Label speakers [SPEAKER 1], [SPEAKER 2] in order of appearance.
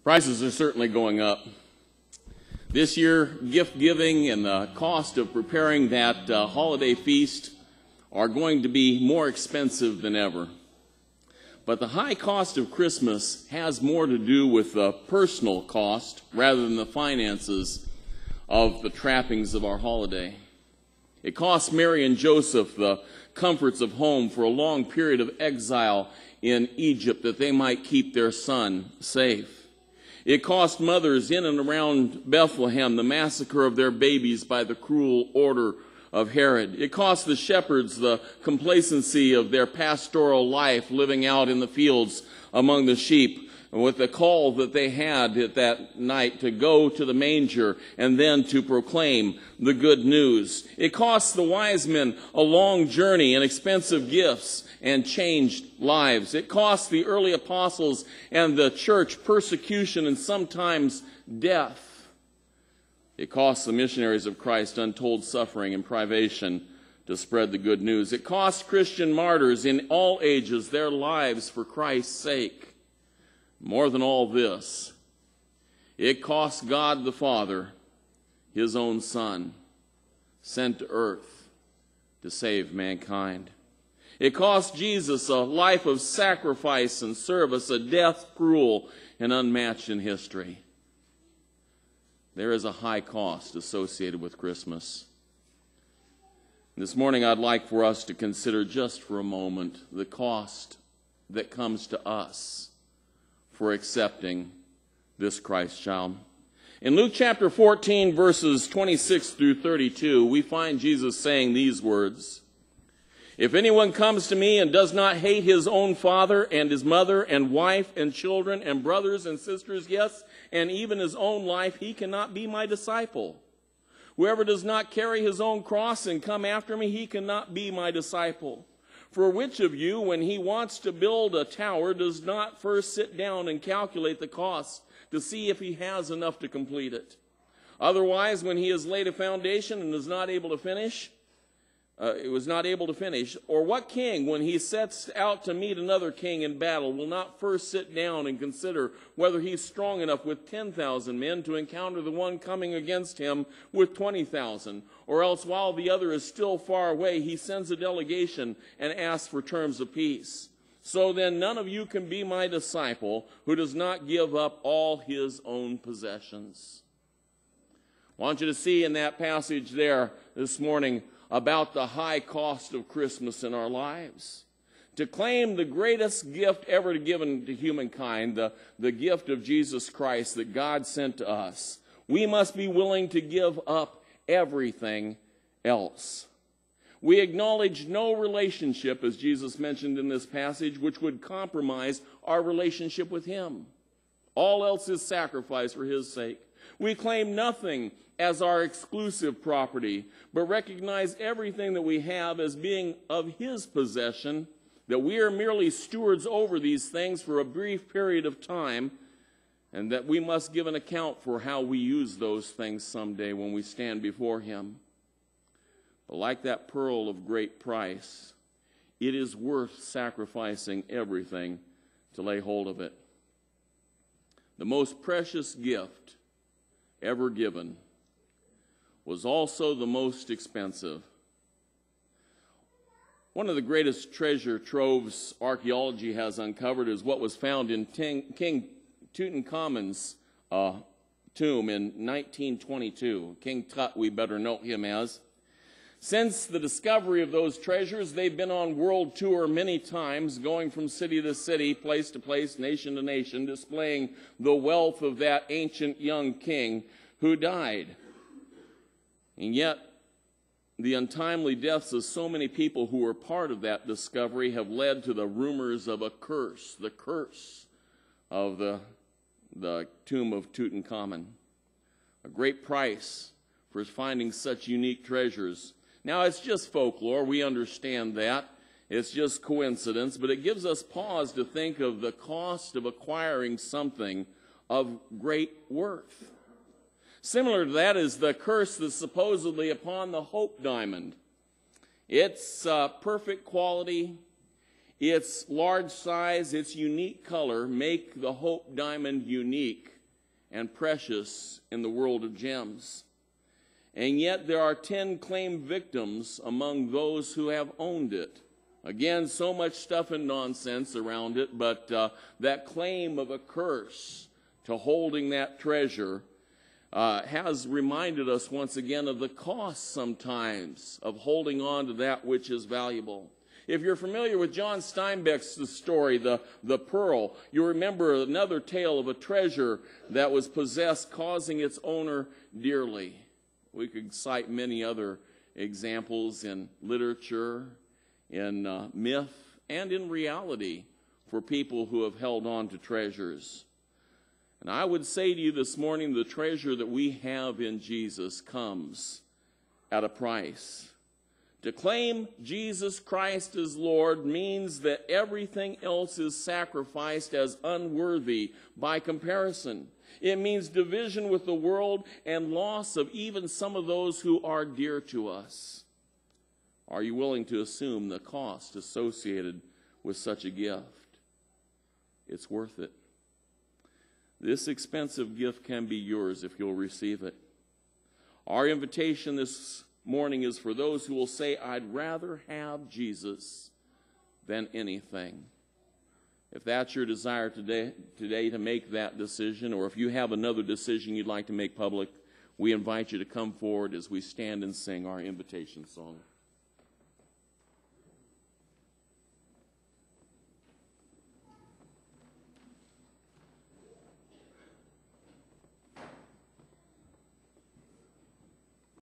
[SPEAKER 1] Prices are certainly going up. This year, gift giving and the cost of preparing that holiday feast are going to be more expensive than ever. But the high cost of Christmas has more to do with the personal cost rather than the finances of the trappings of our holiday. It cost Mary and Joseph the comforts of home for a long period of exile in Egypt that they might keep their son safe. It cost mothers in and around Bethlehem the massacre of their babies by the cruel order of Herod. It cost the shepherds the complacency of their pastoral life living out in the fields among the sheep with the call that they had at that night to go to the manger and then to proclaim the good news. It cost the wise men a long journey and expensive gifts and changed lives. It cost the early apostles and the church persecution and sometimes death. It cost the missionaries of Christ untold suffering and privation to spread the good news. It cost Christian martyrs in all ages their lives for Christ's sake. More than all this, it cost God the Father his own Son, sent to earth to save mankind. It cost Jesus a life of sacrifice and service, a death cruel and unmatched in history. There is a high cost associated with Christmas. This morning I'd like for us to consider just for a moment the cost that comes to us for accepting this Christ child. In Luke chapter 14, verses 26 through 32, we find Jesus saying these words, "If anyone comes to me and does not hate his own father and his mother and wife and children and brothers and sisters, yes, and even his own life, he cannot be my disciple. Whoever does not carry his own cross and come after me, he cannot be my disciple. For which of you, when he wants to build a tower, does not first sit down and calculate the cost to see if he has enough to complete it? Otherwise, when he has laid a foundation and is not able to finish, or what king, when he sets out to meet another king in battle, will not first sit down and consider whether he's strong enough with 10,000 men to encounter the one coming against him with 20,000? Or else, while the other is still far away, he sends a delegation and asks for terms of peace. So then none of you can be my disciple who does not give up all his own possessions." I want you to see in that passage there this morning about the high cost of Christmas in our lives. To claim the greatest gift ever given to humankind, the gift of Jesus Christ that God sent to us, we must be willing to give up everything else. We acknowledge no relationship, as Jesus mentioned in this passage, which would compromise our relationship with him. All else is sacrifice for his sake. We claim nothing as our exclusive property, but recognize everything that we have as being of his possession, that we are merely stewards over these things for a brief period of time, and that we must give an account for how we use those things someday when we stand before him. But like that pearl of great price, it is worth sacrificing everything to lay hold of it. The most precious gift ever given was also the most expensive. One of the greatest treasure troves archaeology has uncovered is what was found in King Tutankhamun's tomb in 1922. King Tut, we better note him as. Since the discovery of those treasures, they've been on world tour many times, going from city to city, place to place, nation to nation, displaying the wealth of that ancient young king who died. And yet, the untimely deaths of so many people who were part of that discovery have led to the rumors of a curse, the curse of the tomb of Tutankhamun. A great price for finding such unique treasures. Now, it's just folklore. We understand that. It's just coincidence, but it gives us pause to think of the cost of acquiring something of great worth. Similar to that is the curse that's supposedly upon the Hope Diamond. Its perfect quality, its large size, its unique color make the Hope Diamond unique and precious in the world of gems. And yet there are 10 claimed victims among those who have owned it. Again, so much stuff and nonsense around it, but that claim of a curse to holding that treasure has reminded us once again of the cost sometimes of holding on to that which is valuable. If you're familiar with John Steinbeck's story, the Pearl, you remember another tale of a treasure that was possessed, causing its owner dearly. We could cite many other examples in literature, in myth, and in reality for people who have held on to treasures. And I would say to you this morning, the treasure that we have in Jesus comes at a price. To claim Jesus Christ as Lord means that everything else is sacrificed as unworthy by comparison. It means division with the world and loss of even some of those who are dear to us. Are you willing to assume the cost associated with such a gift? It's worth it. This expensive gift can be yours if you'll receive it. Our invitation this morning is for those who will say, I'd rather have Jesus than anything. If that's your desire today to make that decision, or if you have another decision you'd like to make public, we invite you to come forward as we stand and sing our invitation song.